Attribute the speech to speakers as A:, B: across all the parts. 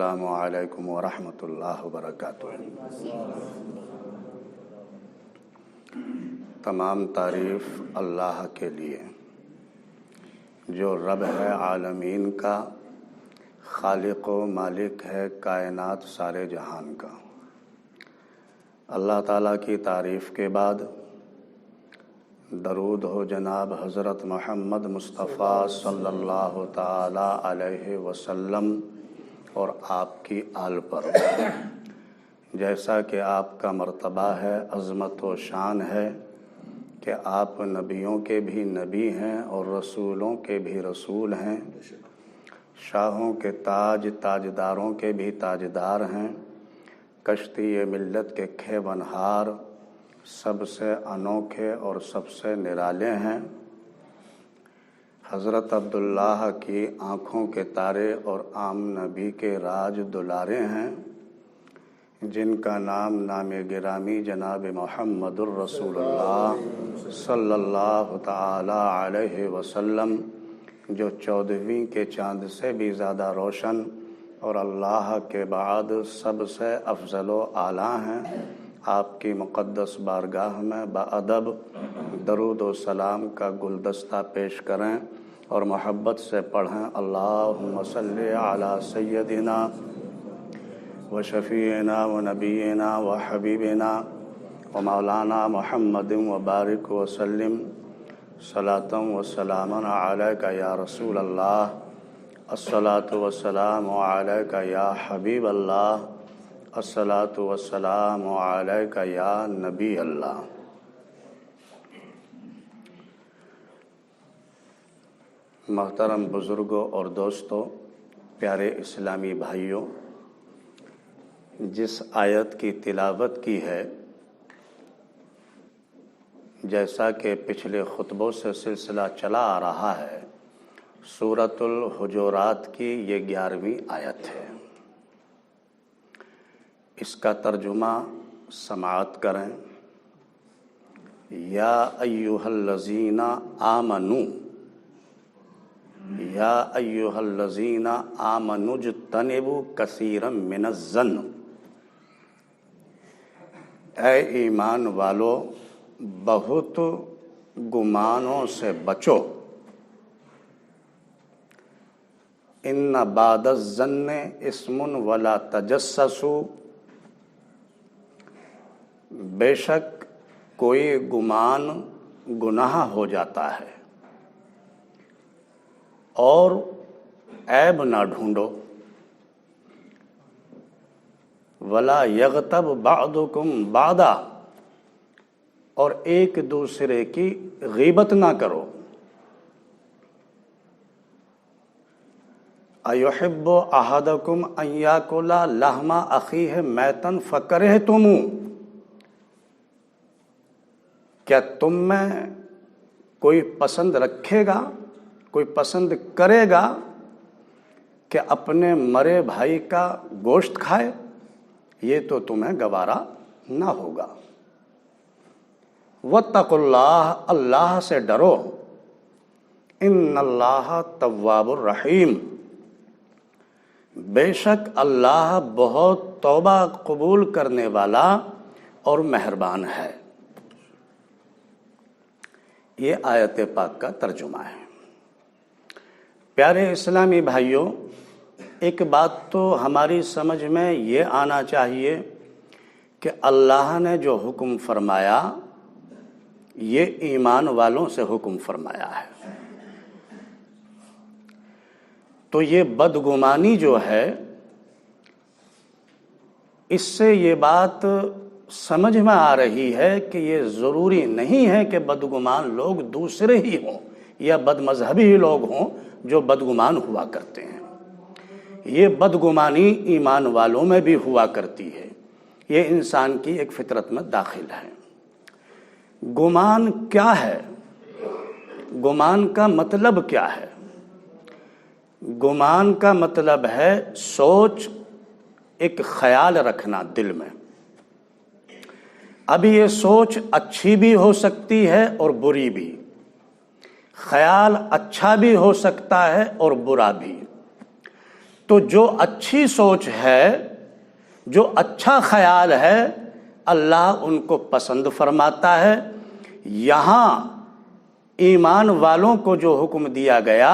A: السلام علیکم ورحمۃ اللہ وبرکاتہ۔ تمام تعریف اللہ کے لیے جو رب ہے عالمین کا، خالق و مالک ہے کائنات سارے جہان کا۔ اللہ تعالیٰ کی تعریف کے بعد درود ہو جناب حضرت محمد مصطفیٰ صلی اللہ تعالی علیہ وسلم اور آپ کی آل پر، جیسا کہ آپ کا مرتبہ ہے، عظمت و شان ہے کہ آپ نبیوں کے بھی نبی ہیں اور رسولوں کے بھی رسول ہیں، شاہوں کے تاج تاجداروں کے بھی تاجدار ہیں، کشتی ملت کے کھیونہار سب سے انوکھے اور سب سے نرالے ہیں۔ حضرت عبداللہ کی آنکھوں کے تارے اور عام نبی کے راج دلارے ہیں، جن کا نام گرامی جناب محمد الرسول اللہ صلی اللہ تعالی علیہ وسلم، جو 14ویں کے چاند سے بھی زیادہ روشن اور اللہ کے بعد سب سے افضل و اعلیٰ ہیں، آپ کی مقدس بارگاہ میں باادب درود و سلام کا گلدستہ پیش کریں اور محبت سے پڑھیں۔ اللہم صلی علی سیدنا و شفیعنا و نبینا و حبیبنا و مولانا محمد و بارک وسلم صلاۃ و سلام علیک یا رسول اللہ، الصلاۃ والسلام علیک یا حبیب اللہ، الصلاۃ والسلام علیک یا نبی اللہ۔ محترم بزرگوں اور دوستوں، پیارے اسلامی بھائیوں، جس آیت کی تلاوت کی ہے، جیسا کہ پچھلے خطبوں سے سلسلہ چلا آ رہا ہے، سورۃ الحجرات کی یہ 11ویں آیت ہے۔ اس کا ترجمہ سماعت کریں۔ یا ایھا الذین آمنوا، یا ایھا الذین آمنوا اجتنبوا کثیرا من الظن، اے ایمان والو بہت گمانوں سے بچو۔ ان بعد الظن اسم ولا تجسسوا، بے شک کوئی گمان گناہ ہو جاتا ہے، اور عیب نہ ڈھونڈو۔ ولا یغتب بعضکم بعضا، اور ایک دوسرے کی غیبت نہ کرو۔ ایحب احدکم ان یاکل لحم اخیہ میتا فکرہتموہ، کیا تم میں کوئی پسند رکھے گا، کوئی پسند کرے گا کہ اپنے مرے بھائی کا گوشت کھائے؟ یہ تو تمہیں گوارا نہ ہوگا۔ واتقوا اللہ، اللہ سے ڈرو۔ ان اللہ تواب الرحیم، بے شک اللہ بہت توبہ قبول کرنے والا اور مہربان ہے۔ یہ آیت پاک کا ترجمہ ہے۔ پیارے اسلامی بھائیوں، ایک بات تو ہماری سمجھ میں یہ آنا چاہیے کہ اللہ نے جو حکم فرمایا یہ ایمان والوں سے حکم فرمایا ہے، تو یہ بدگمانی جو ہے، اس سے یہ بات سمجھ میں آ رہی ہے کہ یہ ضروری نہیں ہے کہ بدگمان لوگ دوسرے ہی ہوں یا بد مذہبی ہی لوگ ہوں جو بدگمان ہوا کرتے ہیں۔ یہ بدگمانی ایمان والوں میں بھی ہوا کرتی ہے، یہ انسان کی ایک فطرت میں داخل ہے۔ گمان کیا ہے؟ گمان کا مطلب کیا ہے؟ گمان کا مطلب ہے سوچ، ایک خیال رکھنا دل میں۔ اب یہ سوچ اچھی بھی ہو سکتی ہے اور بری بھی، خیال اچھا بھی ہو سکتا ہے اور برا بھی۔ تو جو اچھی سوچ ہے، جو اچھا خیال ہے، اللہ ان کو پسند فرماتا ہے۔ یہاں ایمان والوں کو جو حکم دیا گیا،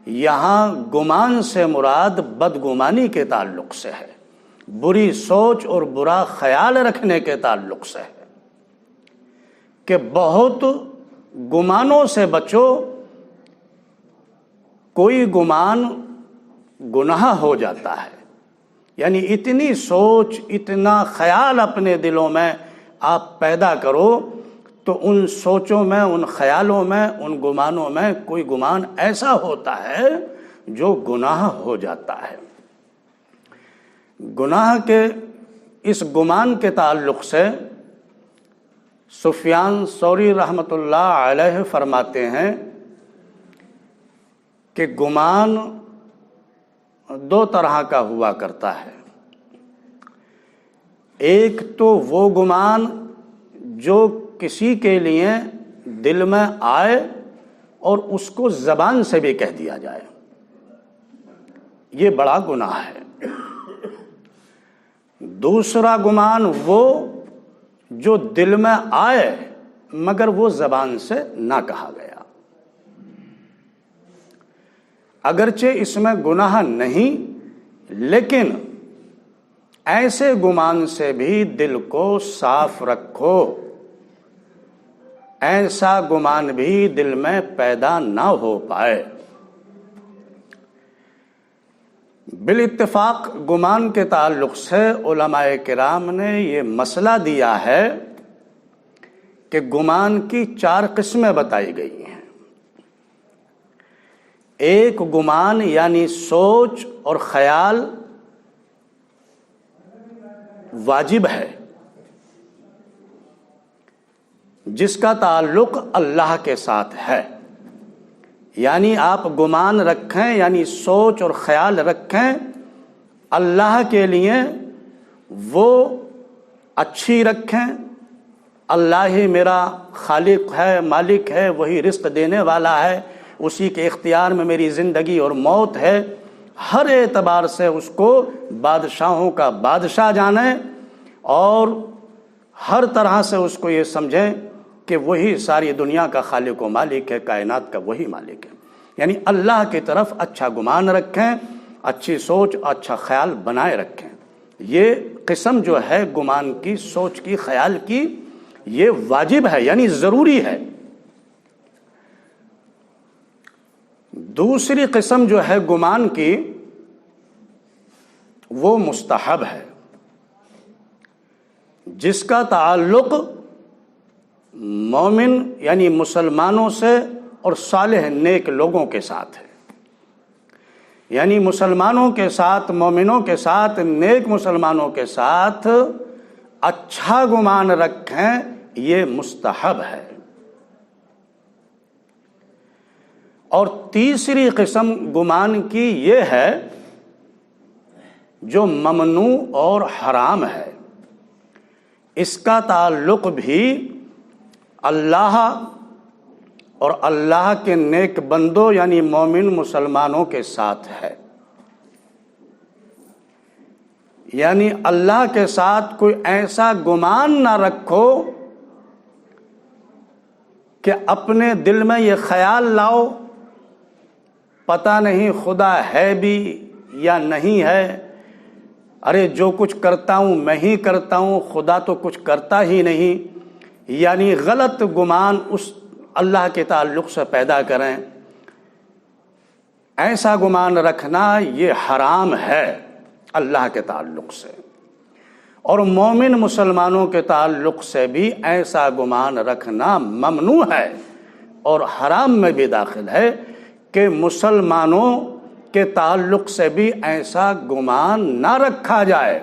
A: یہاں گمان سے مراد بدگمانی کے تعلق سے ہے، بری سوچ اور برا خیال رکھنے کے تعلق سے ہے کہ بہت گمانوں سے بچو، کوئی گمان گناہ ہو جاتا ہے۔ یعنی اتنی سوچ، اتنا خیال اپنے دلوں میں آپ پیدا کرو تو ان سوچوں میں، ان خیالوں میں، ان گمانوں میں کوئی گمان ایسا ہوتا ہے جو گناہ ہو جاتا ہے۔ گناہ کے اس گمان کے تعلق سے سفیان ثوری رحمۃ اللہ علیہ فرماتے ہیں کہ گمان دو طرح کا ہوا کرتا ہے۔ ایک تو وہ گمان جو کسی کے لیے دل میں آئے اور اس کو زبان سے بھی کہہ دیا جائے، یہ بڑا گناہ ہے۔ دوسرا گمان وہ جو دل میں آئے مگر وہ زبان سے نہ کہا گیا، اگرچہ اس میں گناہ نہیں، لیکن ایسے گمان سے بھی دل کو صاف رکھو، ایسا گمان بھی دل میں پیدا نہ ہو پائے۔ بالاتفاق گمان کے تعلق سے علماء کرام نے یہ مسئلہ دیا ہے کہ گمان کی 4 قسمیں بتائی گئی ہیں۔ ایک گمان یعنی سوچ اور خیال واجب ہے، جس کا تعلق اللہ کے ساتھ ہے۔ یعنی آپ گمان رکھیں، یعنی سوچ اور خیال رکھیں اللہ کے لیے، وہ اچھی رکھیں۔ اللہ ہی میرا خالق ہے، مالک ہے، وہی رزق دینے والا ہے، اسی کے اختیار میں میری زندگی اور موت ہے۔ ہر اعتبار سے اس کو بادشاہوں کا بادشاہ جانیں اور ہر طرح سے اس کو یہ سمجھیں کہ وہی ساری دنیا کا خالق و مالک ہے، کائنات کا وہی مالک ہے۔ یعنی اللہ کی طرف اچھا گمان رکھیں، اچھی سوچ، اچھا خیال بنائے رکھیں۔ یہ قسم جو ہے گمان کی، سوچ کی، خیال کی، یہ واجب ہے، یعنی ضروری ہے۔ دوسری قسم جو ہے گمان کی، وہ مستحب ہے، جس کا تعلق مومن یعنی مسلمانوں سے اور صالح نیک لوگوں کے ساتھ ہے۔ یعنی مسلمانوں کے ساتھ، مومنوں کے ساتھ، نیک مسلمانوں کے ساتھ اچھا گمان رکھیں، یہ مستحب ہے۔ اور تیسری قسم گمان کی یہ ہے جو ممنوع اور حرام ہے، اس کا تعلق بھی اللہ اور اللہ کے نیک بندوں یعنی مومن مسلمانوں کے ساتھ ہے۔ یعنی اللہ کے ساتھ کوئی ایسا گمان نہ رکھو کہ اپنے دل میں یہ خیال لاؤ پتہ نہیں خدا ہے بھی یا نہیں ہے، ارے جو کچھ کرتا ہوں میں ہی کرتا ہوں، خدا تو کچھ کرتا ہی نہیں۔ یعنی غلط گمان اس اللہ کے تعلق سے پیدا کریں، ایسا گمان رکھنا یہ حرام ہے اللہ کے تعلق سے۔ اور مومن مسلمانوں کے تعلق سے بھی ایسا گمان رکھنا ممنوع ہے اور حرام میں بھی داخل ہے کہ مسلمانوں کے تعلق سے بھی ایسا گمان نہ رکھا جائے۔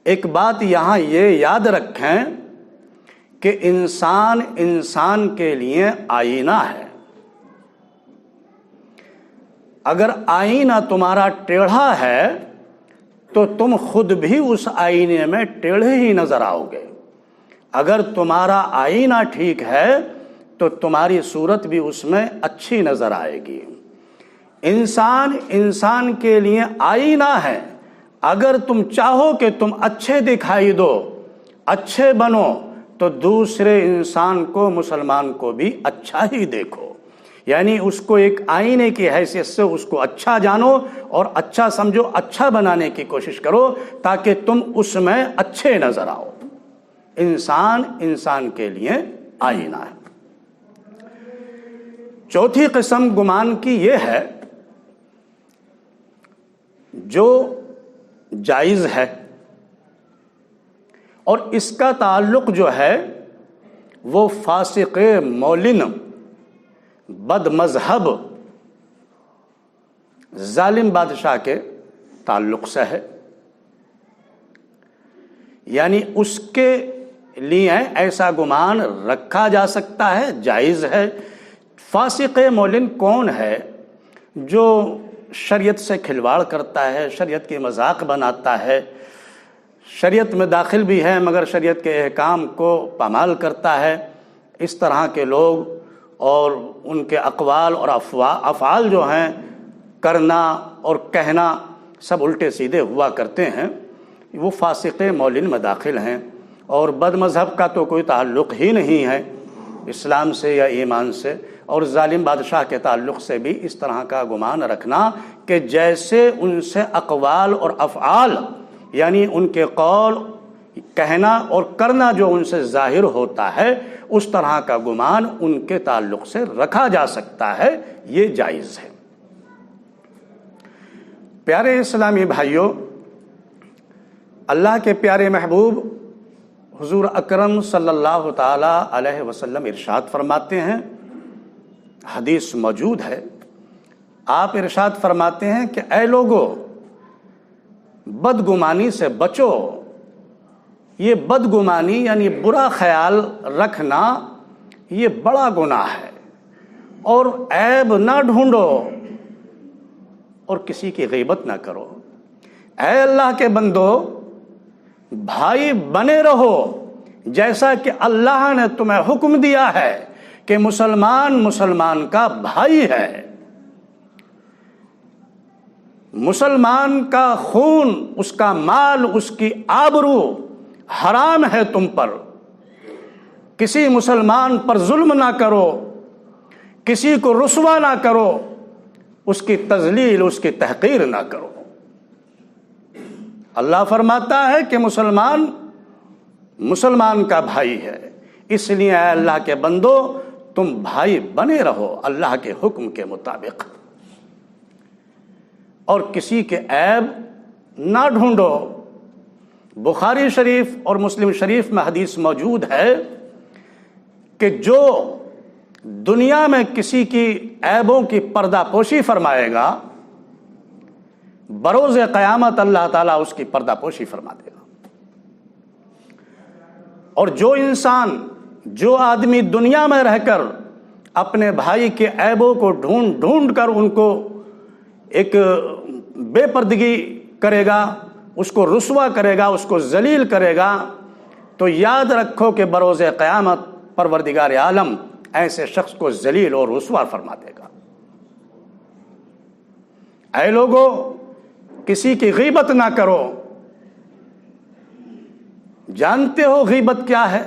A: ایک بات یہاں یہ یاد رکھیں کہ انسان کے لیے آئینہ ہے۔ اگر آئینہ تمہارا ٹیڑھا ہے تو تم خود بھی اس آئینے میں ٹیڑھے ہی نظر آؤ گے۔ اگر تمہارا آئینہ ٹھیک ہے تو تمہاری صورت بھی اس میں اچھی نظر آئے گی۔ انسان کے لیے آئینہ ہے. اگر تم چاہو کہ تم اچھے دکھائی دو، اچھے بنو، تو دوسرے انسان کو، مسلمان کو بھی اچھا ہی دیکھو. یعنی اس کو ایک آئینے کی حیثیت سے اس کو اچھا جانو اور اچھا سمجھو، اچھا بنانے کی کوشش کرو تاکہ تم اس میں اچھے نظر آؤ. انسان کے لیے آئینہ ہے. چوتھی قسم گمان کی یہ ہے جو جائز ہے، اور اس کا تعلق جو ہے وہ فاسق مولن، بد مذہب، ظالم بادشاہ کے تعلق سے ہے. یعنی اس کے لیے ایسا گمان رکھا جا سکتا ہے، جائز ہے. فاسق مولن کون ہے؟ جو شریعت سے کھلواڑ کرتا ہے، شریعت کی مذاق بناتا ہے، شریعت میں داخل بھی ہے مگر شریعت کے احکام کو پامال کرتا ہے. اس طرح کے لوگ اور ان کے اقوال اور افعال جو ہیں، کرنا اور کہنا سب الٹے سیدھے ہوا کرتے ہیں، وہ فاسق مولن میں داخل ہیں. اور بد مذہب کا تو کوئی تعلق ہی نہیں ہے اسلام سے یا ایمان سے. اور ظالم بادشاہ کے تعلق سے بھی اس طرح کا گمان رکھنا کہ جیسے ان سے اقوال اور افعال، یعنی ان کے قول، کہنا اور کرنا جو ان سے ظاہر ہوتا ہے، اس طرح کا گمان ان کے تعلق سے رکھا جا سکتا ہے، یہ جائز ہے. پیارے اسلامی بھائیوں، اللہ کے پیارے محبوب حضور اکرم صلی اللہ تعالی علیہ وسلم ارشاد فرماتے ہیں، حدیث موجود ہے، آپ ارشاد فرماتے ہیں کہ اے لوگو، بدگمانی سے بچو. یہ بدگمانی یعنی برا خیال رکھنا یہ بڑا گناہ ہے. اور عیب نہ ڈھونڈو اور کسی کی غیبت نہ کرو. اے اللہ کے بندو، بھائی بنے رہو جیسا کہ اللہ نے تمہیں حکم دیا ہے کہ مسلمان کا بھائی ہے. مسلمان کا خون، اس کا مال، اس کی آبرو حرام ہے تم پر. کسی مسلمان پر ظلم نہ کرو، کسی کو رسوا نہ کرو، اس کی تذلیل، اس کی تحقیر نہ کرو. اللہ فرماتا ہے کہ مسلمان کا بھائی ہے. اس لیے اے اللہ کے بندو، تم بھائی بنے رہو اللہ کے حکم کے مطابق، اور کسی کے عیب نہ ڈھونڈو. بخاری شریف اور مسلم شریف میں حدیث موجود ہے کہ جو دنیا میں کسی کی عیبوں کی پردہ پوشی فرمائے گا، بروز قیامت اللہ تعالیٰ اس کی پردہ پوشی فرما دے گا. اور جو آدمی دنیا میں رہ کر اپنے بھائی کے عیبوں کو ڈھونڈ کر ان کو ایک بے پردگی کرے گا، اس کو رسوا کرے گا، اس کو ذلیل کرے گا، تو یاد رکھو کہ بروز قیامت پروردگار عالم ایسے شخص کو ذلیل اور رسوا فرما دے گا. اے لوگو، کسی کی غیبت نہ کرو. جانتے ہو غیبت کیا ہے؟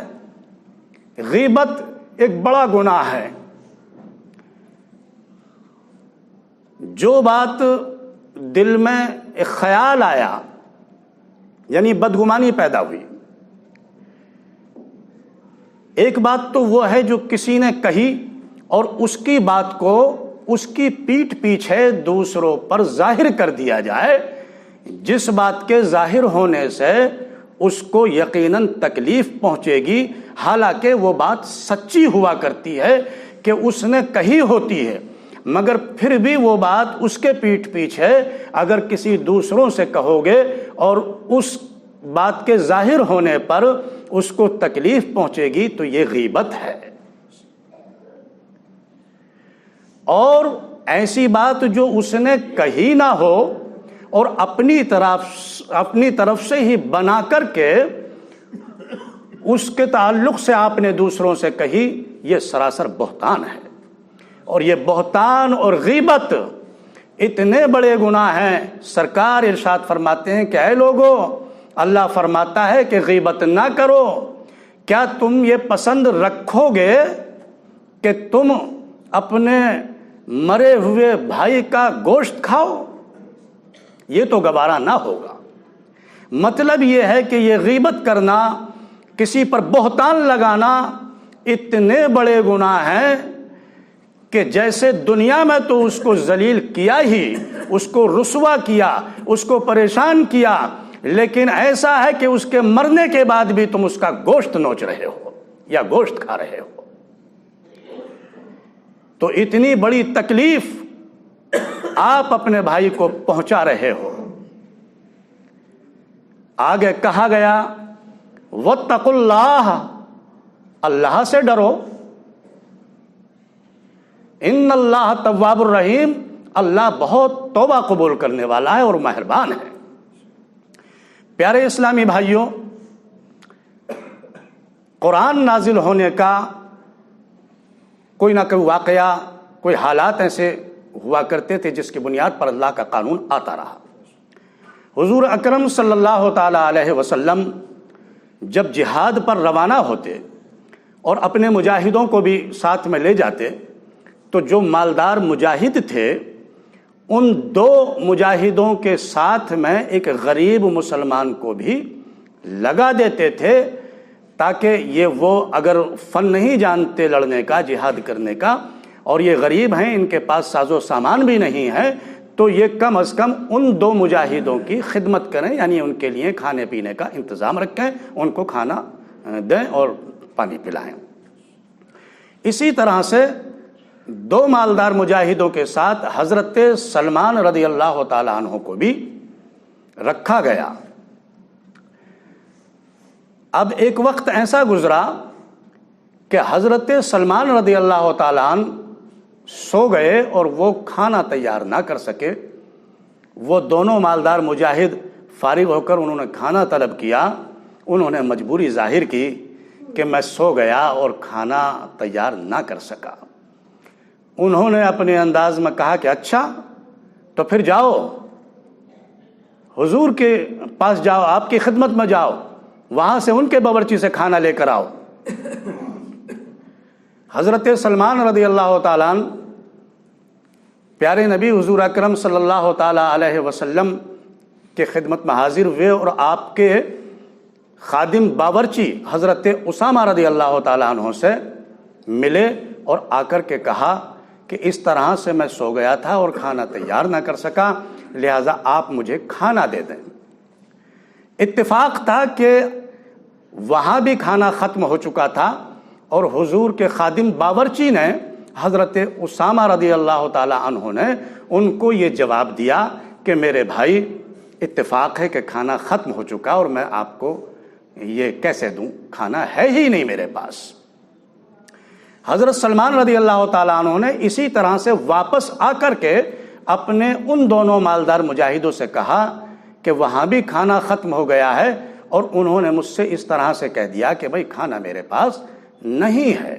A: غیبت ایک بڑا گناہ ہے. جو بات دل میں ایک خیال آیا، یعنی بدگمانی پیدا ہوئی. ایک بات تو وہ ہے جو کسی نے کہی اور اس کی بات کو اس کی پیٹھ پیچھے دوسروں پر ظاہر کر دیا جائے، جس بات کے ظاہر ہونے سے اس کو یقیناً تکلیف پہنچے گی، حالانکہ وہ بات سچی ہوا کرتی ہے کہ اس نے کہی ہوتی ہے، مگر پھر بھی وہ بات اس کے پیٹھ پیچھے اگر کسی دوسروں سے کہو گے اور اس بات کے ظاہر ہونے پر اس کو تکلیف پہنچے گی تو یہ غیبت ہے. اور ایسی بات جو اس نے کہی نہ ہو اور اپنی طرف سے ہی بنا کر کے اس کے تعلق سے آپ نے دوسروں سے کہی، یہ سراسر بہتان ہے. اور یہ بہتان اور غیبت اتنے بڑے گناہ ہیں۔ سرکار ارشاد فرماتے ہیں کہ اے لوگو، اللہ فرماتا ہے کہ غیبت نہ کرو۔ کیا تم یہ پسند رکھو گے کہ تم اپنے مرے ہوئے بھائی کا گوشت کھاؤ؟ یہ تو گوارا نہ ہوگا۔ مطلب یہ ہے کہ یہ غیبت کرنا، کسی پر بہتان لگانا اتنے بڑے گناہ ہیں کہ جیسے دنیا میں تو اس کو ذلیل کیا ہی، اس کو رسوا کیا، اس کو پریشان کیا، لیکن ایسا ہے کہ اس کے مرنے کے بعد بھی تم اس کا گوشت نوچ رہے ہو یا گوشت کھا رہے ہو۔ تو اتنی بڑی تکلیف آپ اپنے بھائی کو پہنچا رہے ہو۔ آگے کہا گیا واتقوا اللہ، اللہ سے ڈرو، ان اللہ تواب الرحیم، اللہ بہت توبہ قبول کرنے والا ہے اور مہربان ہے۔ پیارے اسلامی بھائیوں، قرآن نازل ہونے کا کوئی نہ کوئی واقعہ، کوئی حالات ایسے ہوا کرتے تھے جس کی بنیاد پر اللہ کا قانون آتا رہا۔ حضور اکرم صلی اللہ تعالی علیہ وسلم جب جہاد پر روانہ ہوتے اور اپنے مجاہدوں کو بھی ساتھ میں لے جاتے تو جو مالدار مجاہد تھے ان دو مجاہدوں کے ساتھ میں ایک غریب مسلمان کو بھی لگا دیتے تھے تاکہ یہ وہ اگر فن نہیں جانتے لڑنے کا، جہاد کرنے کا، اور یہ غریب ہیں، ان کے پاس ساز و سامان بھی نہیں ہے، تو یہ کم از کم ان دو مجاہدوں کی خدمت کریں، یعنی ان کے لیے کھانے پینے کا انتظام رکھیں، ان کو کھانا دیں اور پانی پلائیں۔ اسی طرح سے دو مالدار مجاہدوں کے ساتھ حضرت سلمان رضی اللہ تعالیٰ عنہ کو بھی رکھا گیا۔ اب ایک وقت ایسا گزرا کہ حضرت سلمان رضی اللہ تعالیٰ عنہ سو گئے اور وہ کھانا تیار نہ کر سکے۔ وہ دونوں مالدار مجاہد فارغ ہو کر انہوں نے کھانا طلب کیا، انہوں نے مجبوری ظاہر کی کہ میں سو گیا اور کھانا تیار نہ کر سکا۔ انہوں نے اپنے انداز میں کہا کہ اچھا تو پھر جاؤ حضور کے پاس جاؤ، آپ کی خدمت میں جاؤ، وہاں سے ان کے باورچی سے کھانا لے کر آؤ۔ حضرت سلمان رضی اللہ تعالیٰ عنہ پیارے نبی حضور اکرم صلی اللہ تعالیٰ علیہ وسلم کے خدمت میں حاضر ہوئے اور آپ کے خادم باورچی حضرت اسامہ رضی اللہ تعالیٰ عنہ سے ملے اور آ کر کے کہا کہ اس طرح سے میں سو گیا تھا اور کھانا تیار نہ کر سکا، لہٰذا آپ مجھے کھانا دے دیں۔ اتفاق تھا کہ وہاں بھی کھانا ختم ہو چکا تھا اور حضور کے خادم باورچی نے حضرت اسامہ رضی اللہ تعالیٰ عنہ نے ان کو یہ جواب دیا کہ میرے بھائی اتفاق ہے کہ کھانا ختم ہو چکا اور میں آپ کو یہ کیسے دوں، کھانا ہے ہی نہیں میرے پاس۔ حضرت سلمان رضی اللہ تعالیٰ عنہ نے اسی طرح سے واپس آ کر کے اپنے ان دونوں مالدار مجاہدوں سے کہا کہ وہاں بھی کھانا ختم ہو گیا ہے اور انہوں نے مجھ سے اس طرح سے کہہ دیا کہ بھائی کھانا میرے پاس نہیں ہے۔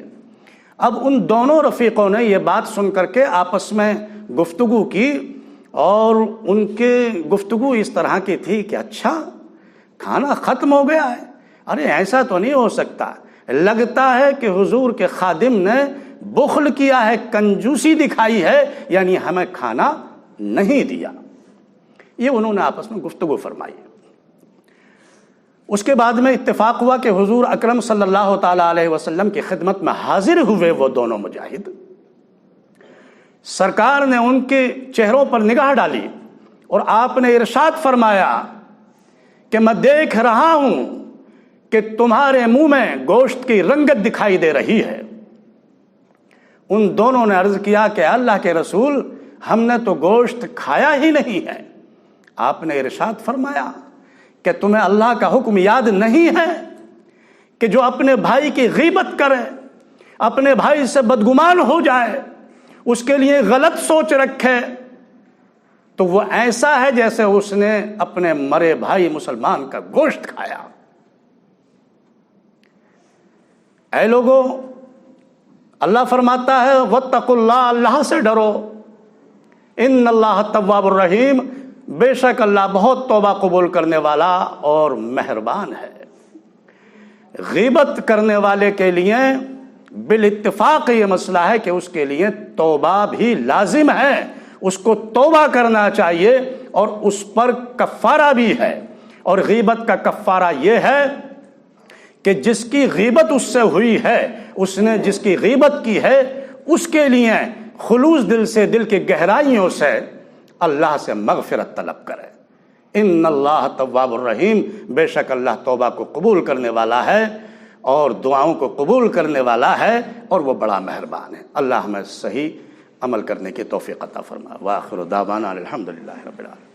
A: اب ان دونوں رفیقوں نے یہ بات سن کر کے آپس میں گفتگو کی اور ان کے گفتگو اس طرح کی تھی کہ اچھا کھانا ختم ہو گیا ہے، ارے ایسا تو نہیں ہو سکتا، لگتا ہے کہ حضور کے خادم نے بخل کیا ہے، کنجوسی دکھائی ہے، یعنی ہمیں کھانا نہیں دیا۔ یہ انہوں نے آپس میں گفتگو فرمائی۔ اس کے بعد میں اتفاق ہوا کہ حضور اکرم صلی اللہ تعالیٰ علیہ وسلم کی خدمت میں حاضر ہوئے وہ دونوں مجاہد۔ سرکار نے ان کے چہروں پر نگاہ ڈالی اور آپ نے ارشاد فرمایا کہ میں دیکھ رہا ہوں کہ تمہارے منہ میں گوشت کی رنگت دکھائی دے رہی ہے۔ ان دونوں نے عرض کیا کہ اللہ کے رسول، ہم نے تو گوشت کھایا ہی نہیں ہے۔ آپ نے ارشاد فرمایا کہ تمہیں اللہ کا حکم یاد نہیں ہے کہ جو اپنے بھائی کی غیبت کرے، اپنے بھائی سے بدگمان ہو جائے، اس کے لیے غلط سوچ رکھے، تو وہ ایسا ہے جیسے اس نے اپنے مرے بھائی مسلمان کا گوشت کھایا۔ اے لوگوں، اللہ فرماتا ہے واتقوا اللہ، اللہ سے ڈرو، ان اللہ تواب الرحیم، بے شک اللہ بہت توبہ قبول کرنے والا اور مہربان ہے۔ غیبت کرنے والے کے لیے بالاتفاق یہ مسئلہ ہے کہ اس کے لیے توبہ بھی لازم ہے، اس کو توبہ کرنا چاہیے، اور اس پر کفارہ بھی ہے۔ اور غیبت کا کفارہ یہ ہے کہ جس کی غیبت اس سے ہوئی ہے، اس نے جس کی غیبت کی ہے، اس کے لیے خلوص دل سے، دل کی گہرائیوں سے اللہ سے مغفرت طلب کرے۔ ان اللہ تواب الرحیم، بے شک اللہ توبہ کو قبول کرنے والا ہے اور دعاؤں کو قبول کرنے والا ہے، اور وہ بڑا مہربان ہے۔ اللہ ہمیں صحیح عمل کرنے کی توفیق عطا فرمائے۔ وآخر دعوانا الحمدللہ رب العالمین۔